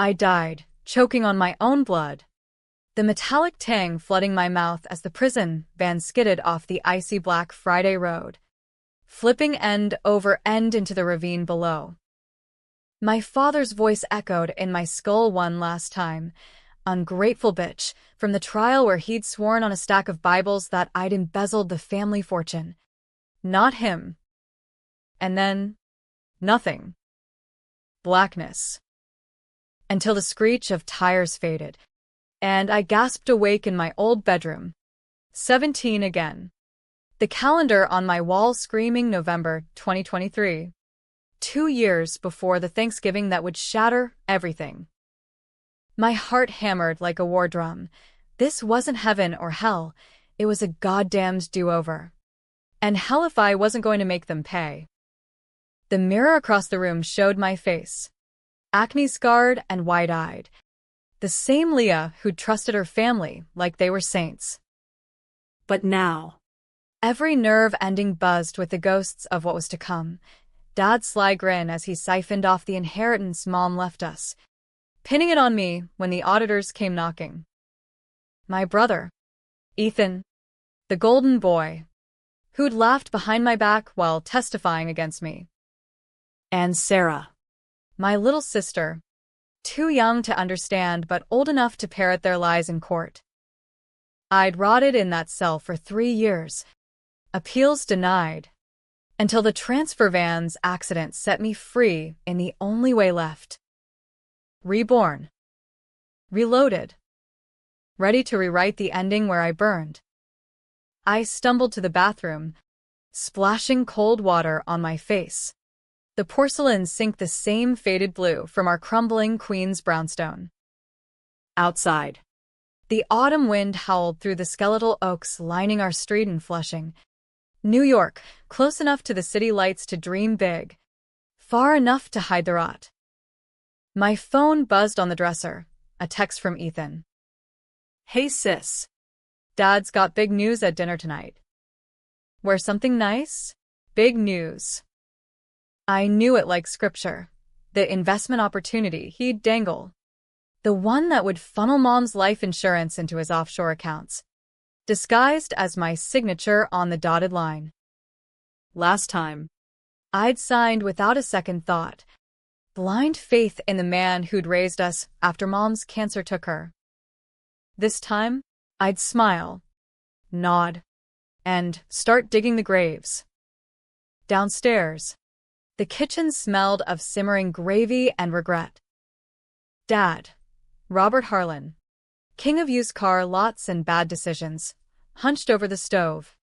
I died, choking on my own blood. The metallic tang flooding my mouth as the prison van skidded off the icy Black Friday road, flipping end over end into the ravine below. My father's voice echoed in my skull one last time. Ungrateful bitch, from the trial where he'd sworn on a stack of Bibles that I'd embezzled the family fortune. Not him. And then, nothing. Blackness. Until the screech of tires faded, and I gasped awake in my old bedroom. 17 again. The calendar on my wall screaming November 2023. 2 years before the Thanksgiving that would shatter everything. My heart hammered like a war drum. This wasn't heaven or hell. It was a goddamned do-over. And hell if I wasn't going to make them pay. The mirror across the room showed my face. Acne-scarred and wide-eyed. The same Leah who'd trusted her family like they were saints. But now, every nerve ending buzzed with the ghosts of what was to come. Dad's sly grin as he siphoned off the inheritance Mom left us, pinning it on me when the auditors came knocking. My brother, Ethan, the golden boy, who'd laughed behind my back while testifying against me. And Sarah, my little sister, too young to understand but old enough to parrot their lies in court. I'd rotted in that cell for 3 years, appeals denied, until the transfer van's accident set me free in the only way left. Reborn. Reloaded. Ready to rewrite the ending where I burned. I stumbled to the bathroom, splashing cold water on my face. The porcelain sink the same faded blue from our crumbling Queen's brownstone. Outside, the autumn wind howled through the skeletal oaks lining our street in Flushing, New York, close enough to the city lights to dream big, far enough to hide the rot. My phone buzzed on the dresser, a text from Ethan. Hey sis. Dad's got big news at dinner tonight. Wear something nice? Big news. I knew it like scripture. The investment opportunity he'd dangle. The one that would funnel Mom's life insurance into his offshore accounts, disguised as my signature on the dotted line. Last time, I'd signed without a second thought. Blind faith in the man who'd raised us after Mom's cancer took her. This time, I'd smile, nod, and start digging the graves. Downstairs, the kitchen smelled of simmering gravy and regret. Dad, Robert Harlan, king of used car lots and bad decisions, hunched over the stove,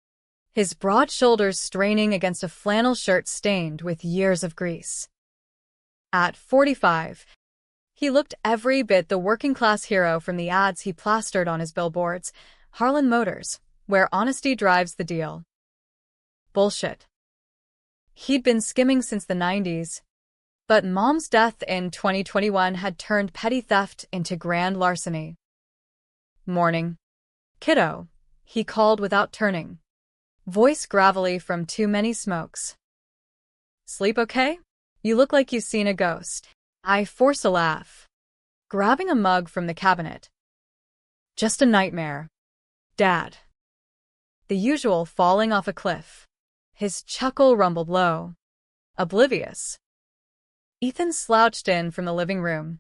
his broad shoulders straining against a flannel shirt stained with years of grease. At 45, he looked every bit the working-class hero from the ads he plastered on his billboards, Harlan Motors, where honesty drives the deal. Bullshit. He'd been skimming since the 90s, but Mom's death in 2021 had turned petty theft into grand larceny. Morning. Kiddo, he called without turning, voice gravelly from too many smokes. Sleep okay? You look like you've seen a ghost. I force a laugh, grabbing a mug from the cabinet. Just a nightmare, Dad. The usual falling off a cliff. His chuckle rumbled low, oblivious. Ethan slouched in from the living room,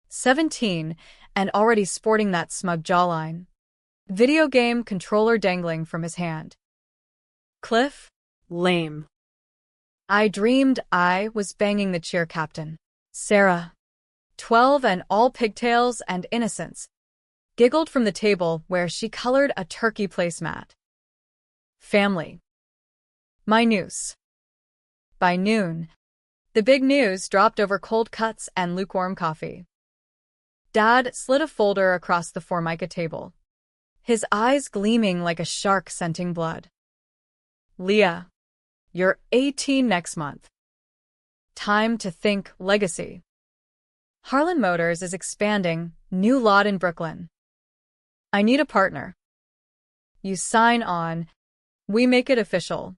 17 and already sporting that smug jawline, video game controller dangling from his hand. Cliff? Lame. I dreamed I was banging the cheer captain. Sarah, 12 and all pigtails and innocence, giggled from the table where she colored a turkey placemat. Family. My noose. By noon, the big news dropped over cold cuts and lukewarm coffee. Dad slid a folder across the Formica table, his eyes gleaming like a shark scenting blood. Leah, you're 18 next month. Time to think legacy. Harlan Motors is expanding, new lot in Brooklyn. I need a partner. You sign on, we make it official.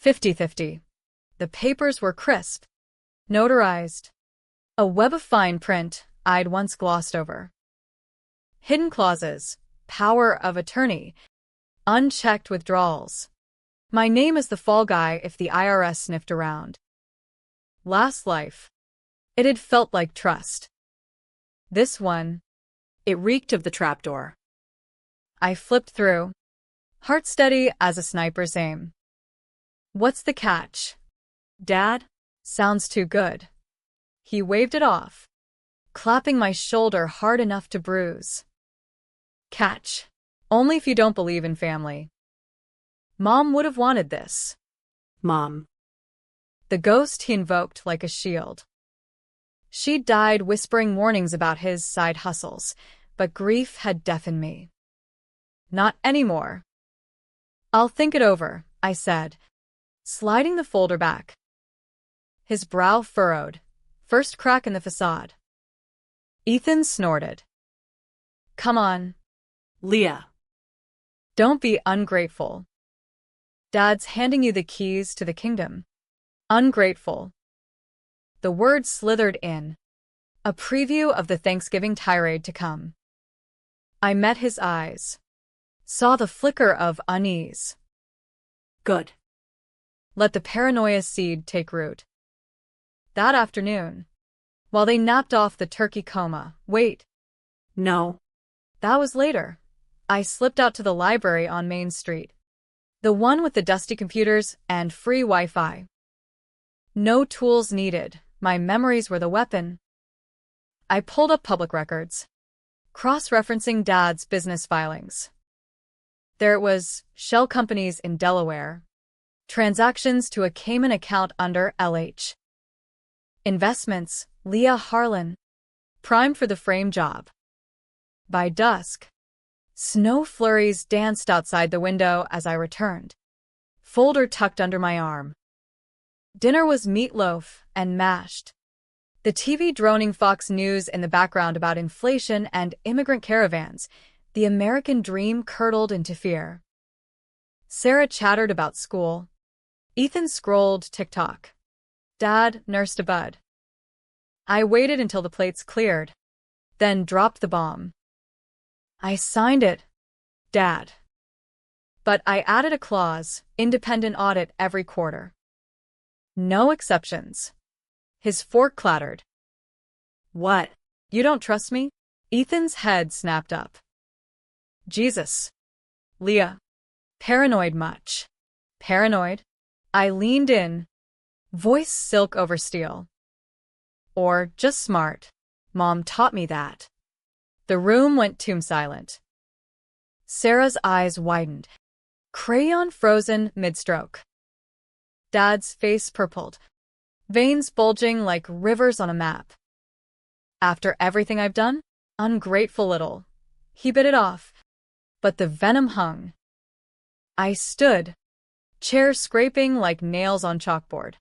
50-50. The papers were crisp, notarized, A web of fine print I'd once glossed over. Hidden clauses, power of attorney, unchecked withdrawals. My name is the fall guy if the IRS sniffed around. Last life. It had felt like trust. This one, It reeked of the trapdoor. I flipped through, heart steady as a sniper's aim. What's the catch? Dad? Sounds too good. He waved it off, clapping my shoulder hard enough to bruise. Catch. Only if you don't believe in family. Mom would have wanted this. Mom. The ghost he invoked like a shield. She died whispering warnings about his side hustles, but grief had deafened me. Not anymore. I'll think it over, I said, sliding the folder back. His brow furrowed, first crack in the facade. Ethan snorted. Come on. Leah. Don't be ungrateful. Dad's handing you the keys to the kingdom. Ungrateful. The word slithered in, a preview of the Thanksgiving tirade to come. I met his eyes, saw the flicker of unease. Good. Let the paranoia seed take root. That afternoon, while they napped off the turkey coma, wait. No. That was later. I slipped out to the library on Main Street. The one with the dusty computers and free Wi-Fi. No tools needed. My memories were the weapon. I pulled up public records, cross-referencing Dad's business filings. There it was, shell companies in Delaware, transactions to a Cayman account under LH. Investments, Leah Harlan, primed for the frame job. By dusk, snow flurries danced outside the window as I returned, folder tucked under my arm. Dinner was meatloaf and mashed. The TV droning Fox News in the background about inflation and immigrant caravans, the American dream curdled into fear. Sarah chattered about school. Ethan scrolled TikTok. Dad nursed a bud. I waited until the plates cleared, then dropped the bomb. I signed it, Dad. But I added a clause, independent audit every quarter. No exceptions. His fork clattered. What? You don't trust me? Ethan's head snapped up. Jesus. Leah. Paranoid much? Paranoid? I leaned in, voice silk over steel. Or just smart. Mom taught me that. The room went tomb silent. Sarah's eyes widened, crayon frozen mid-stroke. Dad's face purpled, veins bulging like rivers on a map. After everything I've done? Ungrateful little. He bit it off, but the venom hung. I stood, chair scraping like nails on chalkboard.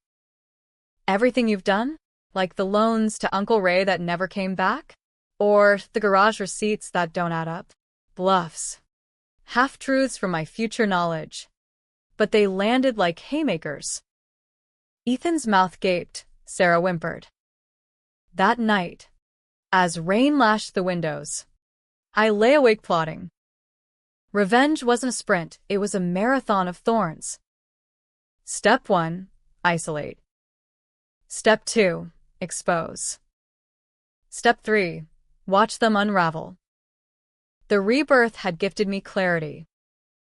Everything you've done? Like the loans to Uncle Ray that never came back? Or the garage receipts that don't add up? Bluffs. Half-truths from my future knowledge. But they landed like haymakers. Ethan's mouth gaped, Sarah whimpered. That night, as rain lashed the windows, I lay awake plotting. Revenge wasn't a sprint, it was a marathon of thorns. Step 1, isolate. Step 2, expose. Step 3, watch them unravel. The rebirth had gifted me clarity,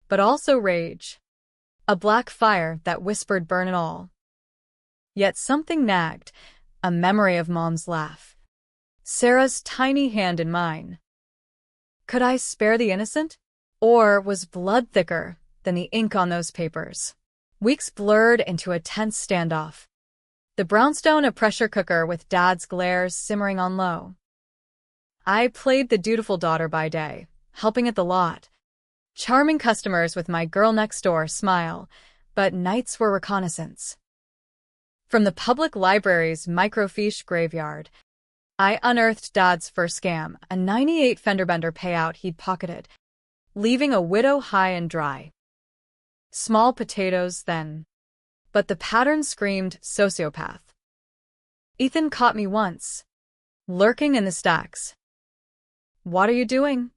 but also rage. A black fire that whispered burn it all. Yet something nagged, a memory of Mom's laugh. Sarah's tiny hand in mine. Could I spare the innocent? Or was blood thicker than the ink on those papers? Weeks blurred into a tense standoff. The brownstone a pressure cooker with Dad's glares simmering on low. I played the dutiful daughter by day, helping at the lot, charming customers with my girl-next-door smile, but nights were reconnaissance. From the public library's microfiche graveyard, I unearthed Dad's first scam, a 98 fender-bender payout he'd pocketed, leaving a widow high and dry. Small potatoes, then. But the pattern screamed sociopath. Ethan caught me once, lurking in the stacks. "What are you doing?"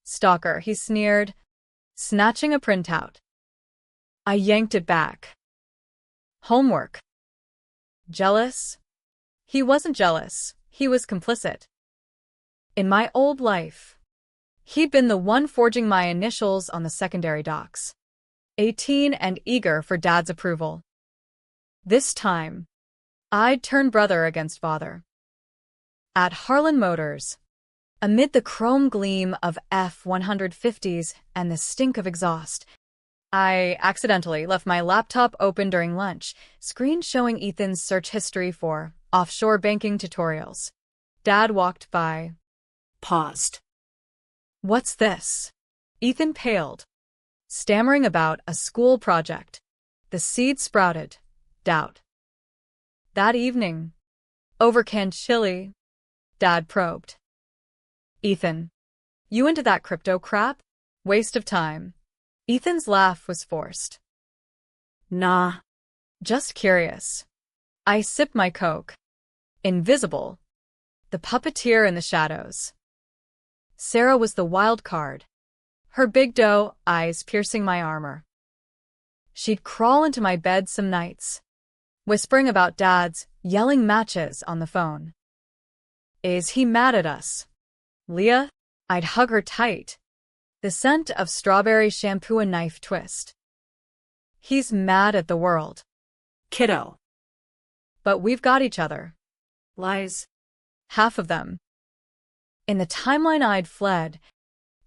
"Stalker," he sneered, snatching a printout. I yanked it back. "Homework." "Jealous?" He wasn't jealous, he was complicit. In my old life, he'd been the one forging my initials on the secondary docs. 18 and eager for Dad's approval. This time, I'd turn brother against father. At Harlan Motors, amid the chrome gleam of F-150s and the stink of exhaust, I accidentally left my laptop open during lunch, screen showing Ethan's search history for offshore banking tutorials. Dad walked by. Paused. "What's this?" Ethan paled, stammering about a school project. The seed sprouted. Doubt. That evening, over canned chili, Dad probed. "Ethan, you into that crypto crap? Waste of time." Ethan's laugh was forced. Nah. Just curious. I sipped my Coke. Invisible. The puppeteer in the shadows. Sarah was the wild card, her big doe eyes piercing my armor. She'd crawl into my bed some nights, whispering about Dad's yelling matches on the phone. "Is he mad at us, Leah?" I'd hug her tight, the scent of strawberry shampoo a knife twist. "He's mad at the world, Kiddo. but we've got each other." Lies. Half of them. In the timeline I'd fled,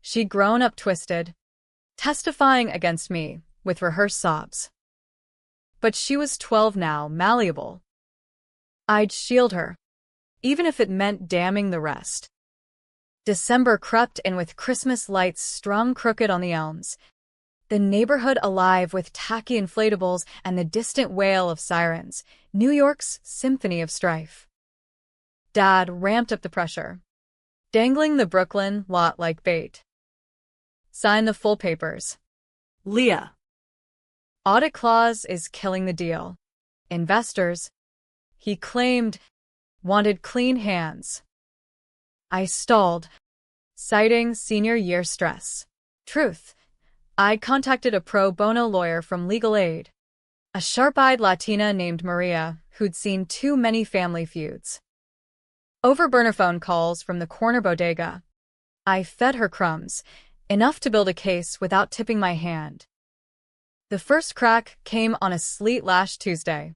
she'd grown up twisted, testifying against me with rehearsed sobs. But she was 12 now, malleable. I'd shield her, even if it meant damning the rest. December crept in with Christmas lights strung crooked on the elms, the neighborhood alive with tacky inflatables and the distant wail of sirens, New York's symphony of strife. Dad ramped up the pressure, dangling the Brooklyn lot like bait. "Sign the full papers." Leah. "Audit clause is killing the deal. Investors," he claimed, "wanted clean hands." I stalled, citing senior year stress. Truth. I contacted a pro bono lawyer from legal aid, a sharp-eyed Latina named Maria who'd seen too many family feuds. Over burner phone calls from the corner bodega, I fed her crumbs, enough to build a case without tipping my hand. The first crack came on a sleet-lashed Tuesday.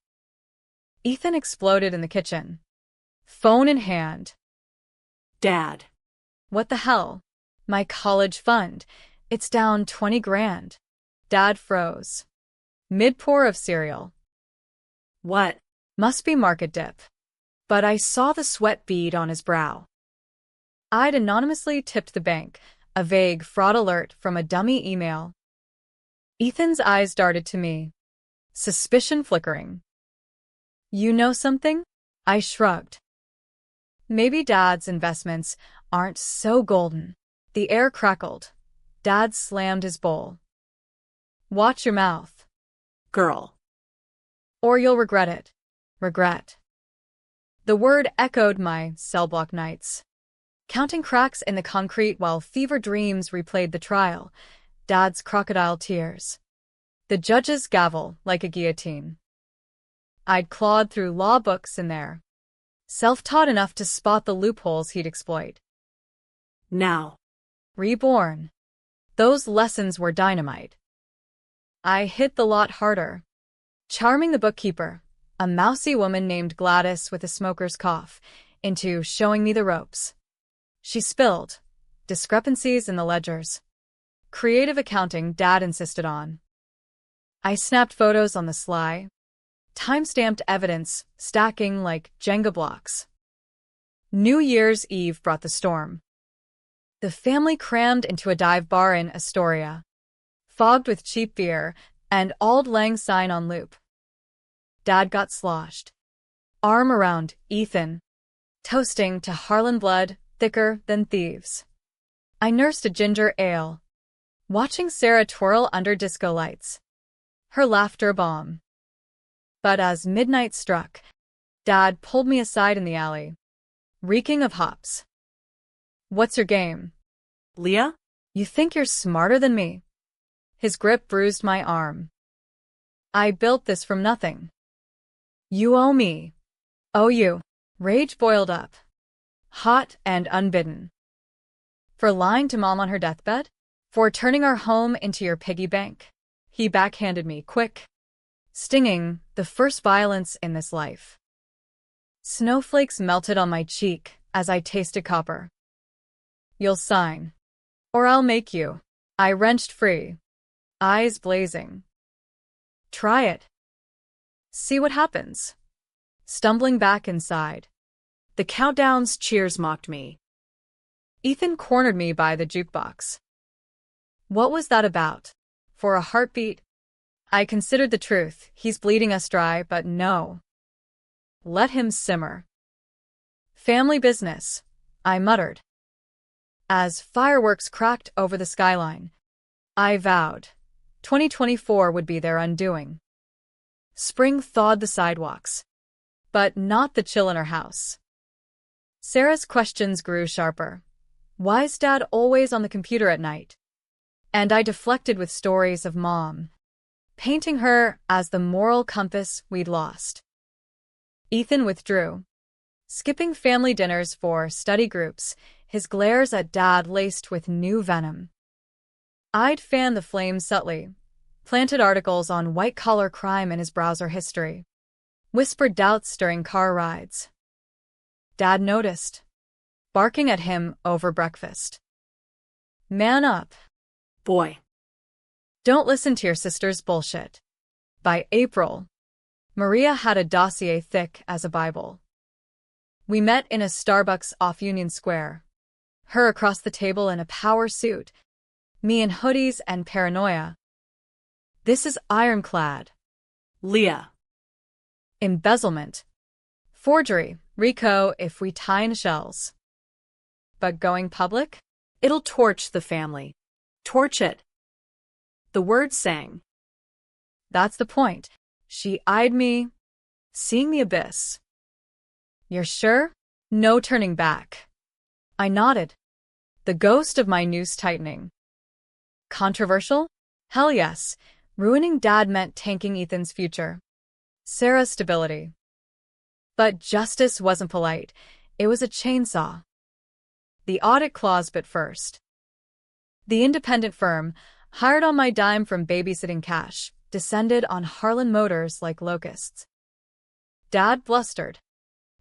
Ethan exploded in the kitchen, phone in hand. Dad. "What the hell? My college fund. It's down 20 grand. Dad froze. Mid-pour of cereal. What? Must be market dip. But I saw the sweat bead on his brow. I'd anonymously tipped the bank, a vague fraud alert from a dummy email. Ethan's eyes darted to me, suspicion flickering. "You know something?" I shrugged. Maybe Dad's investments aren't so golden. The air crackled. Dad slammed his bowl. "Watch your mouth. Girl. Or you'll regret it." Regret. The word echoed my cell block nights. Counting cracks in the concrete while fever dreams replayed the trial, Dad's crocodile tears. The judge's gavel like a guillotine. I'd clawed through law books in there, self-taught enough to spot the loopholes he'd exploit. Now. Reborn. Those lessons were dynamite. I hit the lot harder, charming the bookkeeper, a mousy woman named Gladys with a smoker's cough, into showing me the ropes. She spilled discrepancies in the ledgers. Creative accounting Dad insisted on. I snapped photos on the sly, time-stamped evidence stacking like Jenga blocks. New Year's Eve brought the storm. The family crammed into a dive bar in Astoria, fogged with cheap beer and Auld Lang Syne on loop. Dad got sloshed, arm around Ethan, toasting to Harlan blood thicker than thieves. I nursed a ginger ale, watching Sarah twirl under disco lights, her laughter bomb. But as midnight struck, Dad pulled me aside in the alley. reeking of hops. What's your game? Leah? You think you're smarter than me? His grip bruised my arm. I built this from nothing. You owe me. Owe you. Rage boiled up, hot and unbidden. For lying to Mom on her deathbed? For turning our home into your piggy bank? He backhanded me, quick, stinging, the first violence in this life. Snowflakes melted on my cheek as I tasted copper. You'll sign. Or I'll make you. I wrenched free, eyes blazing. Try it. See what happens. Stumbling back inside. The countdown's cheers mocked me. Ethan cornered me by the jukebox. What was that about? For a heartbeat? I considered the truth. He's bleeding us dry, but no. Let him simmer. Family business, I muttered. As fireworks cracked over the skyline, I vowed 2024 would be their undoing. Spring thawed the sidewalks, but not the chill in her house. Sarah's questions grew sharper. Why's Dad always on the computer at night? And I deflected with stories of Mom, painting her as the moral compass we'd lost. Ethan withdrew, skipping family dinners for study groups, his glares at Dad laced with new venom. I'd fanned the flames subtly, planted articles on white-collar crime in his browser history, whispered doubts during car rides. Dad noticed, barking at him over breakfast. Man up. Boy. Don't listen to your sister's bullshit. By April, Maria had a dossier thick as a Bible. We met in a Starbucks off Union Square. Her across the table in a power suit, me in hoodies and paranoia. This is ironclad. Leah. Embezzlement. Forgery, RICO if we tie in shells. But going public? It'll torch the family. Torch it. The words sang. That's the point. She eyed me, seeing the abyss. You're sure? No turning back. I nodded, the ghost of my noose tightening. Controversial? Hell yes. Ruining Dad meant tanking Ethan's future. Sarah's stability. But justice wasn't polite. It was a chainsaw. The audit clause bit first. The independent firm, hired on my dime from babysitting cash, descended on Harlan Motors like locusts. Dad blustered.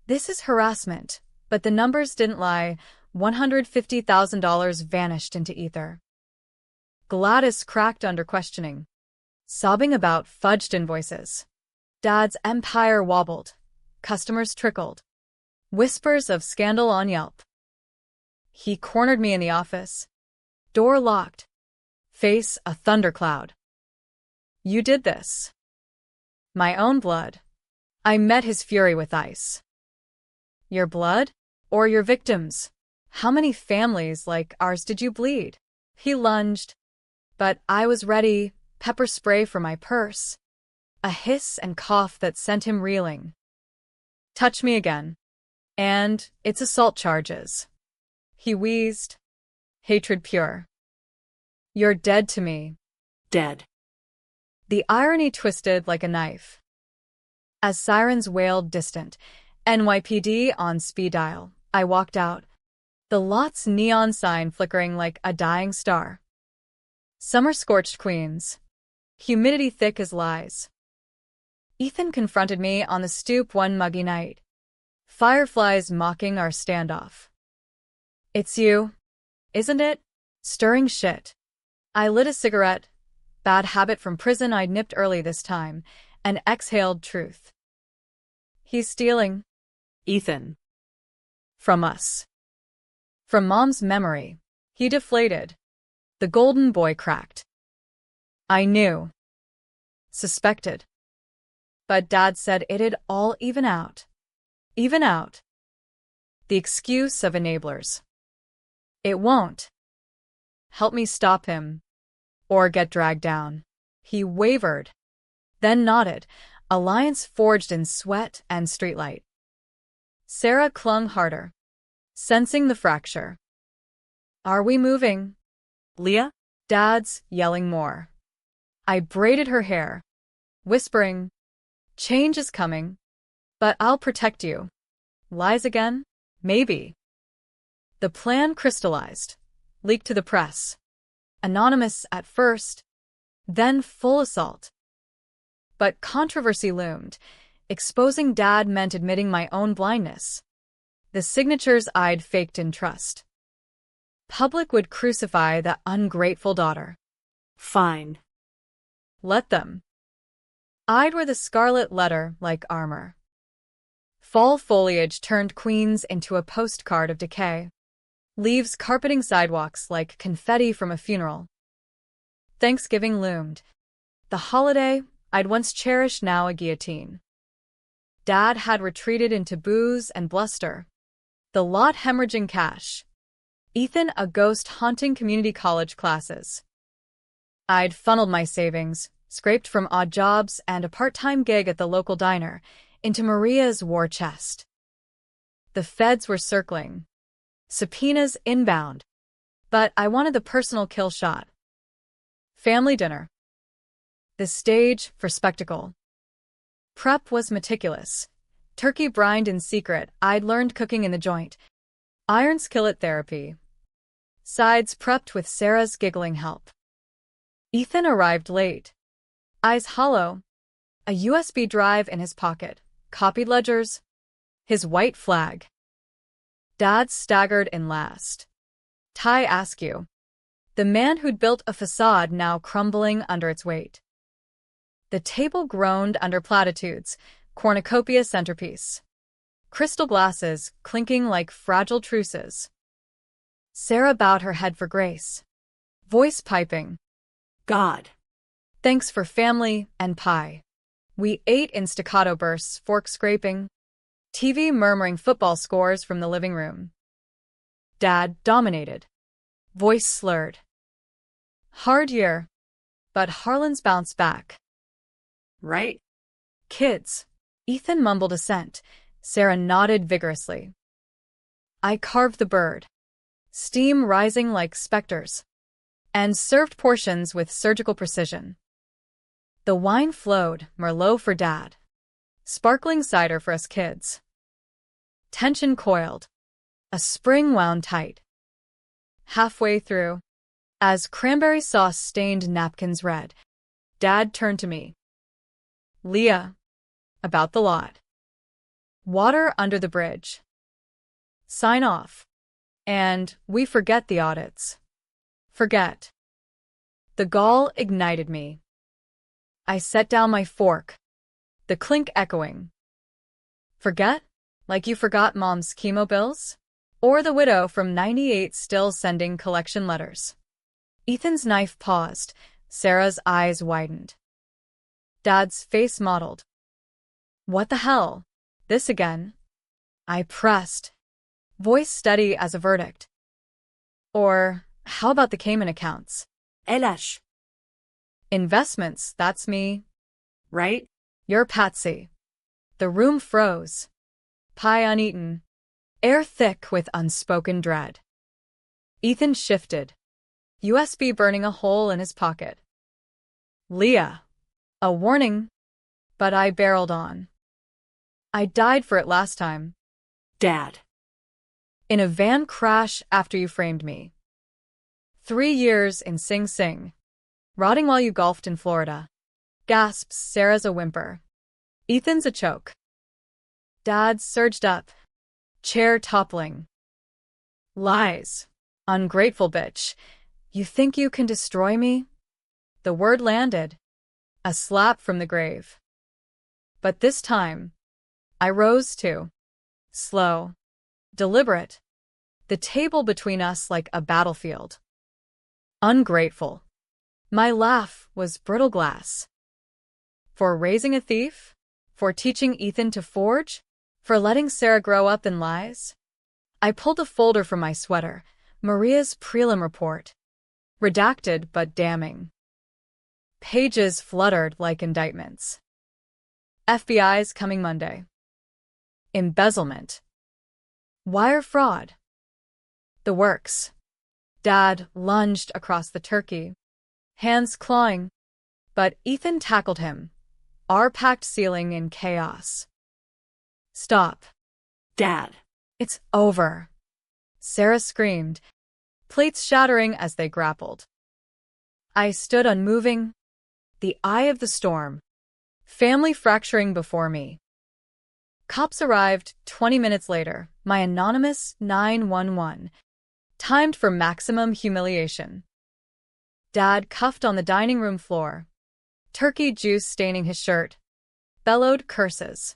This is harassment, but the numbers didn't lie. $150,000 vanished into ether. Gladys cracked under questioning, sobbing about fudged invoices. Dad's empire wobbled. Customers trickled. Whispers of scandal on Yelp. He cornered me in the office. Door locked. Face a thundercloud. You did this. My own blood. I met his fury with ice. Your blood? Or your victims? How many families like ours did you bleed? He lunged. But I was ready, pepper spray for my purse. A hiss and cough that sent him reeling. Touch me again. And it's assault charges. He wheezed. Hatred pure. You're dead to me. Dead. The irony twisted like a knife. As sirens wailed distant, NYPD on speed dial, I walked out, the lot's neon sign flickering like a dying star. Summer-scorched Queens. Humidity thick as lies. Ethan confronted me on the stoop one muggy night. Fireflies mocking our standoff. It's you, isn't it? Stirring shit. I lit a cigarette, bad habit from prison I'd nipped early this time, and exhaled truth. He's stealing. Ethan. From us. From Mom's memory. He deflated. The golden boy cracked. I knew. Suspected. But Dad said it'd all even out. Even out. The excuse of enablers. It won't. Help me stop him. Or get dragged down. He wavered. Then nodded. Alliance forged in sweat and streetlight. Sarah clung harder. Sensing the fracture. Are we moving? Leah? Dad's yelling more. I braided her hair, whispering, change is coming, but I'll protect you. Lies again? Maybe. The plan crystallized, leaked to the press. Anonymous at first, then full assault. But controversy loomed. Exposing Dad meant admitting my own blindness. The signatures I'd faked in trust. Public would crucify the ungrateful daughter. Fine. Let them. I'd wear the scarlet letter like armor. Fall foliage turned Queens into a postcard of decay. Leaves carpeting sidewalks like confetti from a funeral. Thanksgiving loomed. The holiday I'd once cherished, now a guillotine. Dad had retreated into booze and bluster. The lot hemorrhaging cash. Ethan a ghost haunting community college classes. I'd funneled my savings, scraped from odd jobs and a part-time gig at the local diner, into Maria's war chest. The feds were circling. Subpoenas inbound. But I wanted the personal kill shot. Family dinner. The stage for spectacle. Prep was meticulous. Turkey brined in secret, I'd learned cooking in the joint. Iron skillet therapy. Sides prepped with Sarah's giggling help. Ethan arrived late. Eyes hollow. A USB drive in his pocket. Copied ledgers. His white flag. Dad staggered in last. Ty Askew. The man who'd built a facade now crumbling under its weight. The table groaned under platitudes, cornucopia centerpiece. Crystal glasses clinking like fragile truces. Sarah bowed her head for grace. Voice piping. God. Thanks for family and pie. We ate in staccato bursts, fork scraping. TV murmuring football scores from the living room. Dad dominated. Voice slurred. Hard year, but Harlan's bounced back. Right? Kids. Ethan mumbled assent. Sarah nodded vigorously. I carved the bird. Steam rising like specters. And served portions with surgical precision. The wine flowed, Merlot for Dad. Sparkling cider for us kids. Tension coiled. A spring wound tight. Halfway through, as cranberry sauce stained napkins red, Dad turned to me. Leah. About the lot. Water under the bridge. Sign off. And we forget the audits. Forget. The gall ignited me. I set down my fork. The clink echoing. Forget? Like you forgot Mom's chemo bills? Or the widow from 98 still sending collection letters? Ethan's knife paused. Sarah's eyes widened. Dad's face mottled. What the hell? This again? I pressed. Voice steady as a verdict. Or, how about the Cayman accounts? Elash. Investments, that's me. Right? You're Patsy. The room froze. Pie uneaten. Air thick with unspoken dread. Ethan shifted. USB burning a hole in his pocket. Leah. A warning. But I barreled on. I died for it last time. Dad. In a van crash after you framed me. 3 years in Sing Sing. Rotting while you golfed in Florida. Gasps. Sarah's a whimper. Ethan's a choke. Dad surged up. Chair toppling. Lies. Ungrateful bitch. You think you can destroy me? The word landed. A slap from the grave. But this time, I rose too. Slow. Deliberate. The table between us like a battlefield. Ungrateful. My laugh was brittle glass. For raising a thief? For teaching Ethan to forge? For letting Sarah grow up in lies? I pulled a folder from my sweater. Maria's prelim report. Redacted but damning. Pages fluttered like indictments. FBI's coming Monday. Embezzlement. Wire fraud. The works. Dad lunged across the turkey, hands clawing, but Ethan tackled him, our packed ceiling in chaos. Stop. Dad. It's over. Sarah screamed, plates shattering as they grappled. I stood unmoving, the eye of the storm, family fracturing before me. Cops arrived 20 minutes later, my anonymous 911, timed for maximum humiliation. Dad cuffed on the dining room floor, turkey juice staining his shirt, bellowed curses.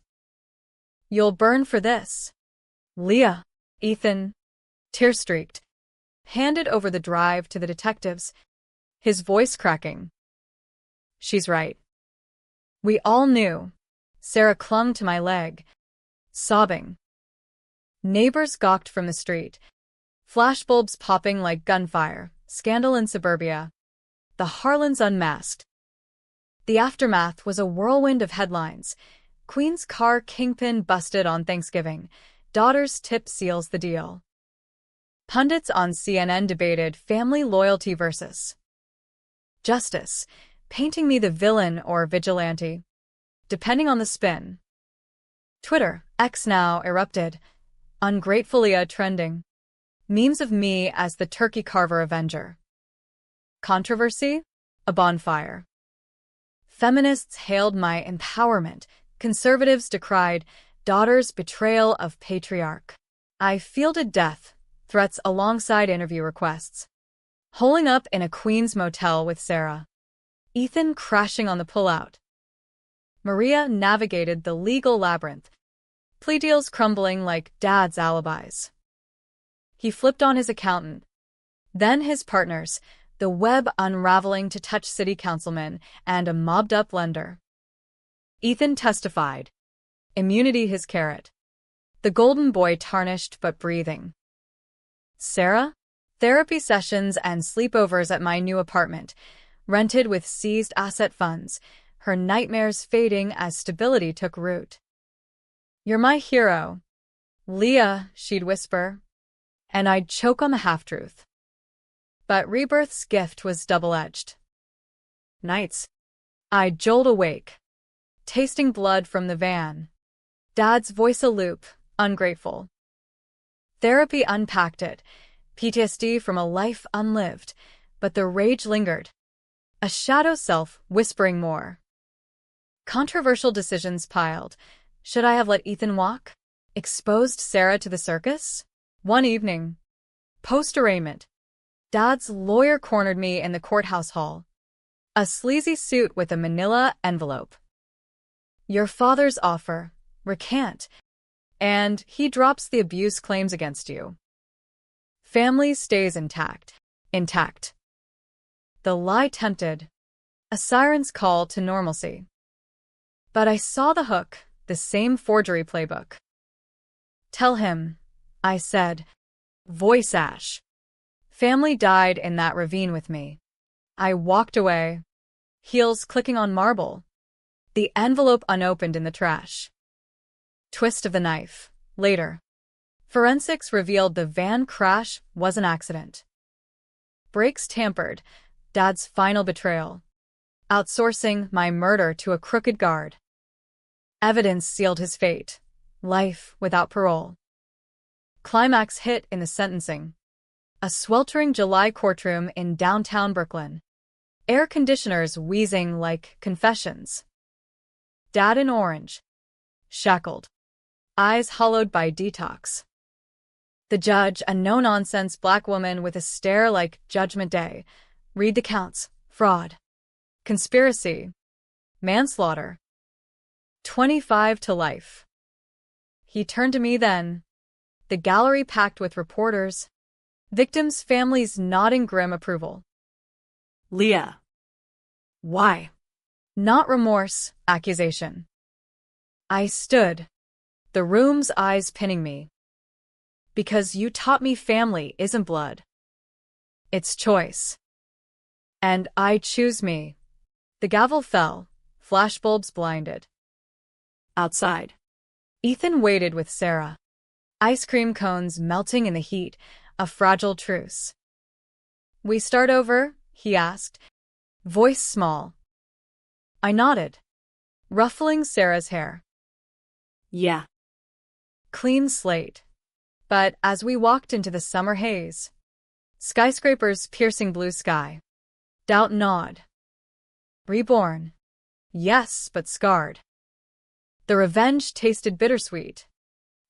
You'll burn for this. Leah. Ethan, tear-streaked, handed over the drive to the detectives, his voice cracking. She's right. We all knew. Sarah clung to my leg, sobbing. Neighbors gawked from the street, flashbulbs popping like gunfire, scandal in suburbia. The Harlans unmasked. The aftermath was a whirlwind of headlines. Queen's car kingpin busted on Thanksgiving. Daughter's tip seals the deal. Pundits on CNN debated family loyalty versus justice, painting me the villain or vigilante, depending on the spin. Twitter, X now, erupted, ungrateful Leah trending. Memes of me as the turkey carver avenger. Controversy? A bonfire. Feminists hailed my empowerment. Conservatives decried daughter's betrayal of patriarch. I fielded death threats alongside interview requests. Holing up in a Queens motel with Sarah. Ethan crashing on the pullout. Maria navigated the legal labyrinth, plea deals crumbling like Dad's alibis. He flipped on his accountant, then his partners, the web unraveling to touch city councilmen and a mobbed-up lender. Ethan testified. Immunity his carrot. The golden boy tarnished but breathing. Sarah? Therapy sessions and sleepovers at my new apartment, rented with seized asset funds, her nightmares fading as stability took root. You're my hero. Leah, she'd whisper, and I'd choke on the half-truth. But rebirth's gift was double-edged. Nights, I'd jolt awake, tasting blood from the van. Dad's voice a loop, ungrateful. Therapy unpacked it, PTSD from a life unlived, but the rage lingered. A shadow self whispering more. Controversial decisions piled. Should I have let Ethan walk? Exposed Sarah to the circus? One evening, post-arraignment, Dad's lawyer cornered me in the courthouse hall. A sleazy suit with a manila envelope. Your father's offer. Recant. And he drops the abuse claims against you. Family stays intact. Intact. The lie tempted. A siren's call to normalcy. But I saw the hook, the same forgery playbook. Tell him, I said. Voice ash. Family died in that ravine with me. I walked away, heels clicking on marble. The envelope unopened in the trash. Twist of the knife. Later. Forensics revealed the van crash was an accident. Brakes tampered. Dad's final betrayal. Outsourcing my murder to a crooked guard. Evidence sealed his fate. Life without parole. Climax hit in the sentencing. A sweltering July courtroom in downtown Brooklyn. Air conditioners wheezing like confessions. Dad in orange. Shackled. Eyes hollowed by detox. The judge, a no-nonsense black woman with a stare like Judgment Day. Read the counts. Fraud. Conspiracy. Manslaughter. 25 to life. He turned to me then. The gallery packed with reporters. Victims' families nodding grim approval. Leah. Why? Not remorse, accusation. I stood, the room's eyes pinning me. Because you taught me family isn't blood. It's choice. And I choose me. The gavel fell, flashbulbs blinded. Outside. Ethan waited with Sarah. Ice cream cones melting in the heat, a fragile truce. "We start over?" he asked, voice small. I nodded, ruffling Sarah's hair. Yeah. Clean slate. But as we walked into the summer haze, skyscrapers piercing blue sky, doubt gnawed. Reborn. Yes, but scarred. The revenge tasted bittersweet.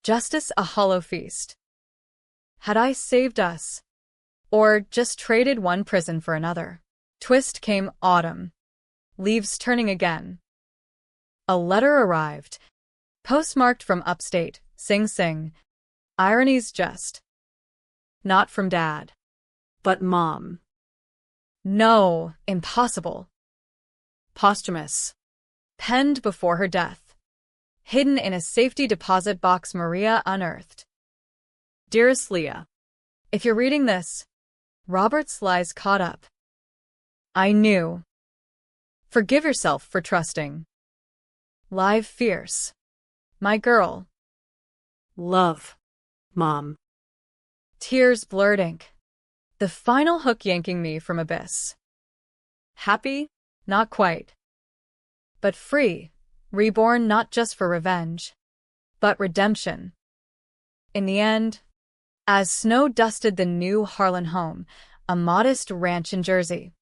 Justice a hollow feast. Had I saved us? Or just traded one prison for another? Twist came autumn. Leaves turning again. A letter arrived. Postmarked from upstate, Sing Sing. Irony's just. Not from Dad. But Mom. No, impossible. Posthumous. Penned before her death. Hidden in a safety deposit box Maria unearthed. Dearest Leah, if you're reading this, Robert's lies caught up. I knew. Forgive yourself for trusting. Live fierce. My girl. Love. Mom. Tears blurred ink. The final hook yanking me from abyss. Happy? Not quite. But free, reborn not just for revenge, but redemption. In the end, as snow dusted the new Harlan home, a modest ranch in Jersey,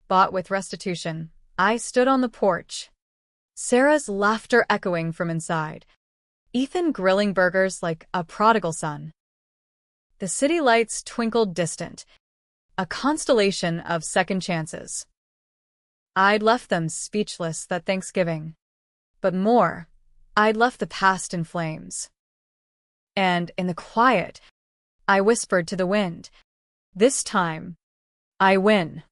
bought with restitution, I stood on the porch. Sarah's laughter echoing from inside. Ethan grilling burgers like a prodigal son. The city lights twinkled distant, a constellation of second chances. I'd left them speechless that Thanksgiving. But more, I'd left the past in flames. And in the quiet, I whispered to the wind, "This time, I win."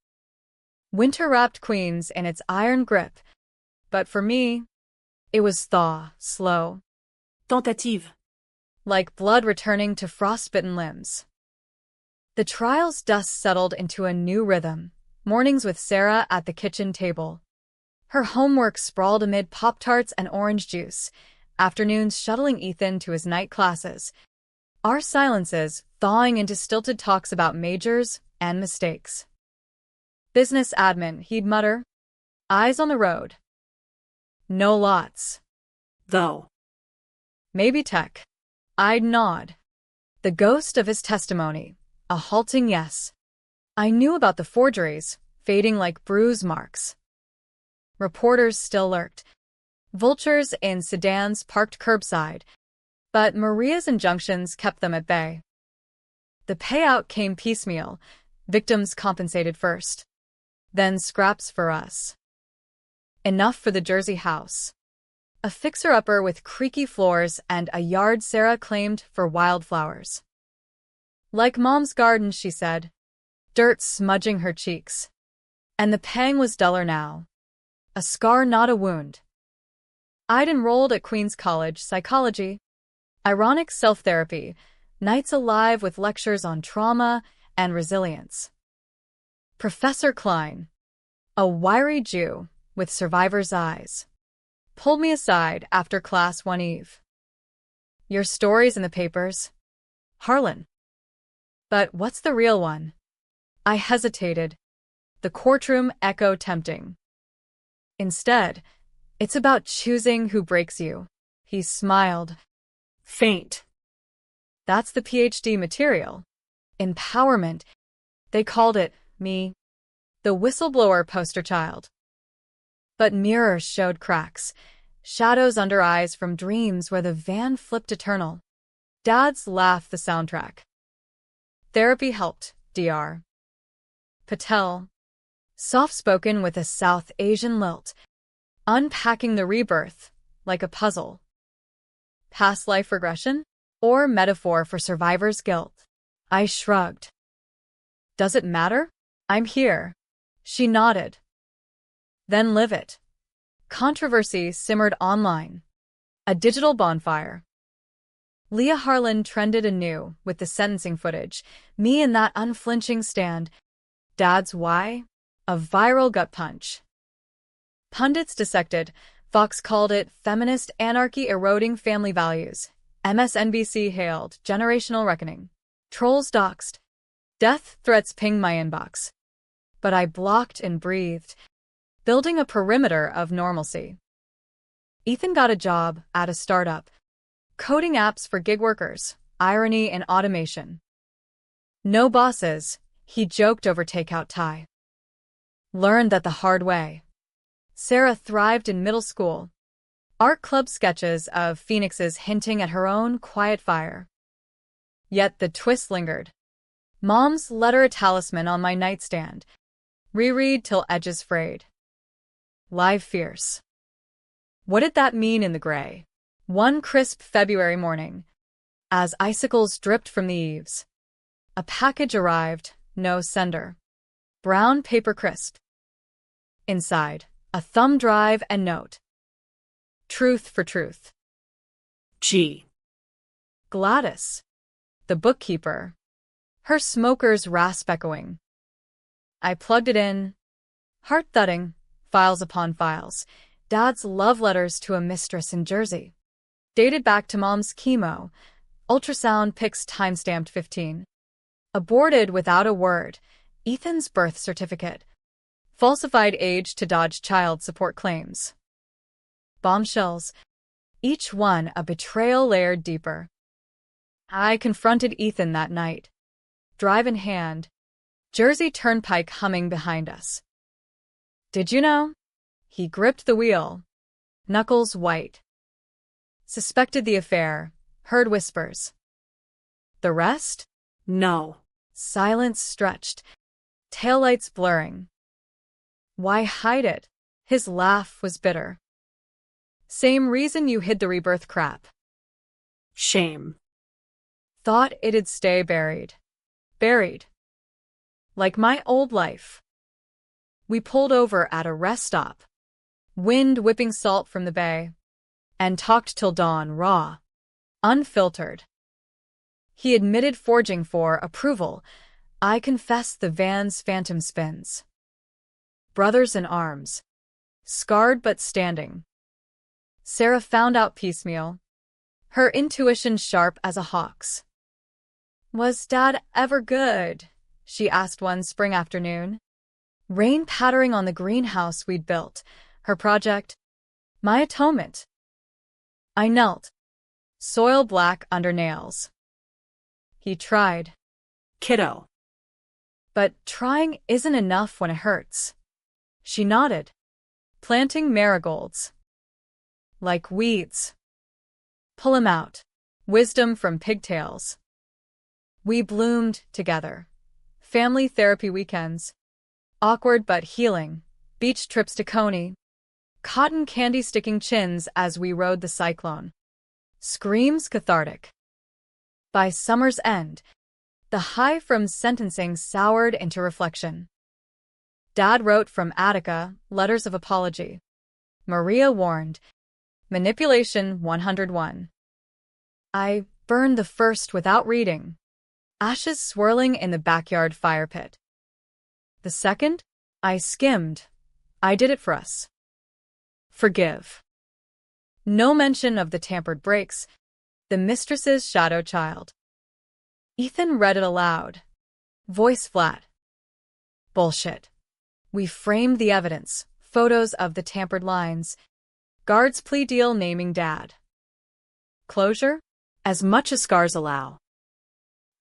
Winter wrapped Queens in its iron grip, but for me, it was thaw, slow. Tentative. Like blood returning to frostbitten limbs. The trial's dust settled into a new rhythm, mornings with Sarah at the kitchen table. Her homework sprawled amid Pop-Tarts and orange juice, afternoons shuttling Ethan to his night classes, our silences thawing into stilted talks about majors and mistakes. Business admin, he'd mutter, eyes on the road. No lots. Though. Maybe tech. I'd nod. The ghost of his testimony, a halting yes. I knew about the forgeries, fading like bruise marks. Reporters still lurked. Vultures in sedans parked curbside, but Maria's injunctions kept them at bay. The payout came piecemeal, victims compensated first. Then scraps for us. Enough for the Jersey house. A fixer-upper with creaky floors and a yard Sarah claimed for wildflowers. Like Mom's garden, she said, dirt smudging her cheeks. And the pang was duller now. A scar, not a wound. I'd enrolled at Queen's College Psychology. Ironic self-therapy, nights alive with lectures on trauma and resilience. Professor Klein, a wiry Jew with survivor's eyes, pulled me aside after class one eve. Your story's in the papers, Harlan. But what's the real one? I hesitated, the courtroom echo tempting. Instead, it's about choosing who breaks you. He smiled. Faint. That's the PhD material. Empowerment. They called it, me, the whistleblower poster child. But mirrors showed cracks, shadows under eyes from dreams where the van flipped eternal. Dad's laugh the soundtrack. Therapy helped, Dr. Patel, soft-spoken with a South Asian lilt, unpacking the rebirth like a puzzle. Past life regression? Or metaphor for survivor's guilt? I shrugged. Does it matter? I'm here. She nodded. Then live it. Controversy simmered online. A digital bonfire. Leah Harlan trended anew with the sentencing footage, me in that unflinching stand. Dad's why? A viral gut punch. Pundits dissected. Fox called it feminist anarchy eroding family values. MSNBC hailed generational reckoning. Trolls doxed. Death threats pinged my inbox. But I blocked and breathed, building a perimeter of normalcy. Ethan got a job at a startup, coding apps for gig workers, irony and automation. No bosses, he joked over takeout Thai. Learned that the hard way. Sarah thrived in middle school. Art club sketches of phoenixes hinting at her own quiet fire. Yet the twist lingered. Mom's letter a talisman on my nightstand. Reread till edges frayed. Live fierce. What did that mean in the gray? One crisp February morning, as icicles dripped from the eaves. A package arrived, no sender. Brown paper crisp. Inside, a thumb drive and note. Truth for truth. G. Gladys, the bookkeeper. Her smoker's rasp echoing. I plugged it in. Heart thudding, files upon files. Dad's love letters to a mistress in Jersey. Dated back to Mom's chemo. Ultrasound pics timestamped 15. Aborted without a word. Ethan's birth certificate. Falsified age to dodge child support claims. Bombshells. Each one a betrayal layered deeper. I confronted Ethan that night. Drive in hand. Jersey Turnpike humming behind us. Did you know? He gripped the wheel. Knuckles white. Suspected the affair. Heard whispers. The rest? No. Silence stretched. Taillights blurring. Why hide it? His laugh was bitter. Same reason you hid the rebirth crap. Shame. Thought it'd stay buried. Buried. Like my old life. We pulled over at a rest stop. Wind whipping salt from the bay. And talked till dawn raw. Unfiltered. He admitted forging for approval. I confessed the van's phantom spins. Brothers in arms. Scarred but standing. Sarah found out piecemeal. Her intuition sharp as a hawk's. Was Dad ever good? She asked one spring afternoon. Rain pattering on the greenhouse we'd built. Her project. My atonement. I knelt. Soil black under nails. He tried. Kiddo. But trying isn't enough when it hurts. She nodded. Planting marigolds. Like weeds. Pull 'em out. Wisdom from pigtails. We bloomed together. Family therapy weekends. Awkward but healing. Beach trips to Coney. Cotton candy sticking chins as we rode the cyclone. Screams cathartic. By summer's end, the high from sentencing soured into reflection. Dad wrote from Attica, letters of apology. Maria warned. Manipulation 101. I burned the first without reading. Ashes swirling in the backyard fire pit. The second? I skimmed. I did it for us. Forgive. No mention of the tampered brakes. The mistress's shadow child. Ethan read it aloud. Voice flat. Bullshit. We framed the evidence. Photos of the tampered lines. Guard's plea deal naming Dad. Closure? As much as scars allow.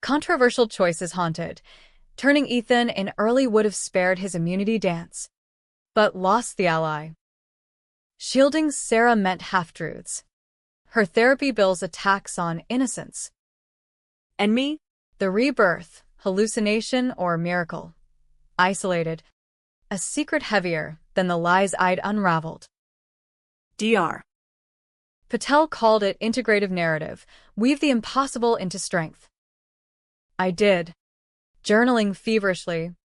Controversial choices haunted. Turning Ethan in early would have spared his immunity dance. But lost the ally. Shielding Sarah meant half-truths. Her therapy bills a tax on innocence. And me? The rebirth, hallucination or miracle. Isolated. A secret heavier than the lies I'd unraveled. Dr. Patel called it integrative narrative, weave the impossible into strength. I did. Journaling feverishly.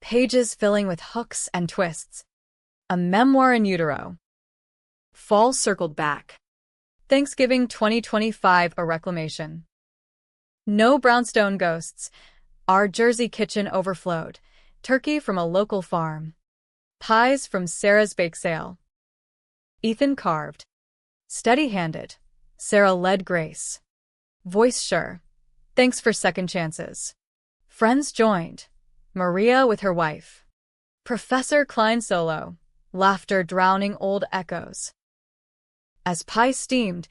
Pages filling with hooks and twists. A memoir in utero. Fall circled back. Thanksgiving 2025 a reclamation. No brownstone ghosts. Our Jersey kitchen overflowed. Turkey from a local farm. Pies from Sarah's bake sale. Ethan carved. Steady-handed. Sarah led grace. Voice sure. Thanks for second chances. Friends joined. Maria with her wife. Professor Klein solo. Laughter drowning old echoes. As pie steamed,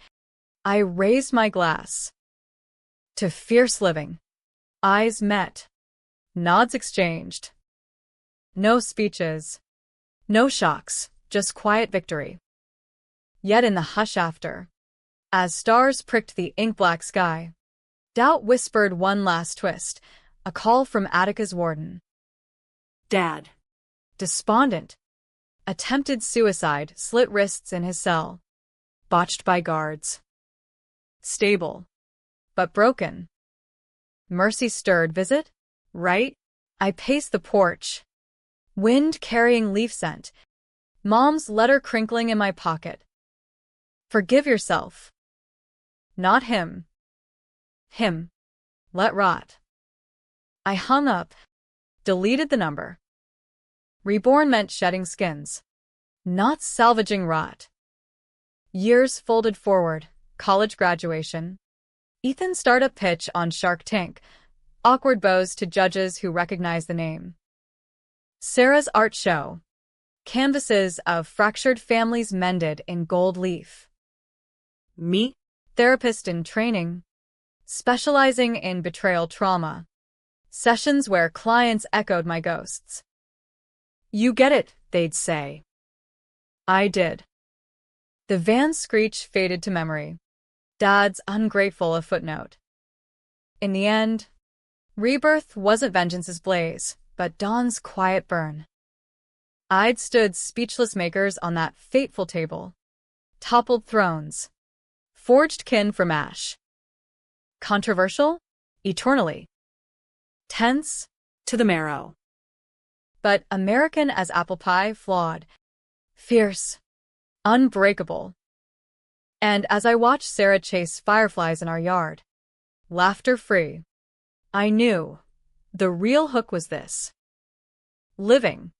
I raised my glass. To fierce living. Eyes met. Nods exchanged. No speeches. No shocks, just quiet victory. Yet in the hush after, as stars pricked the ink-black sky, doubt whispered one last twist, a call from Attica's warden. Dad. Despondent. Attempted suicide, slit wrists in his cell. Botched by guards. Stable. But broken. Mercy stirred. Visit? Right? I paced the porch. Wind carrying leaf scent. Mom's letter crinkling in my pocket. Forgive yourself. Not him. Him. Let rot. I hung up. Deleted the number. Reborn meant shedding skins. Not salvaging rot. Years folded forward. College graduation. Ethan's startup pitch on Shark Tank. Awkward bows to judges who recognize the name. Sarah's art show. Canvases of fractured families mended in gold leaf. Me? Therapist in training. Specializing in betrayal trauma. Sessions where clients echoed my ghosts. You get it, they'd say. I did. The van's screech faded to memory. Dad's ungrateful a footnote. In the end, rebirth wasn't vengeance's blaze, but dawn's quiet burn. I'd stood speechless makers on that fateful table. Toppled thrones. Forged kin from ash. Controversial? Eternally. Tense? To the marrow. But American as apple pie, flawed. Fierce. Unbreakable. And as I watched Sarah chase fireflies in our yard, laughter-free, I knew the real hook was this. Living.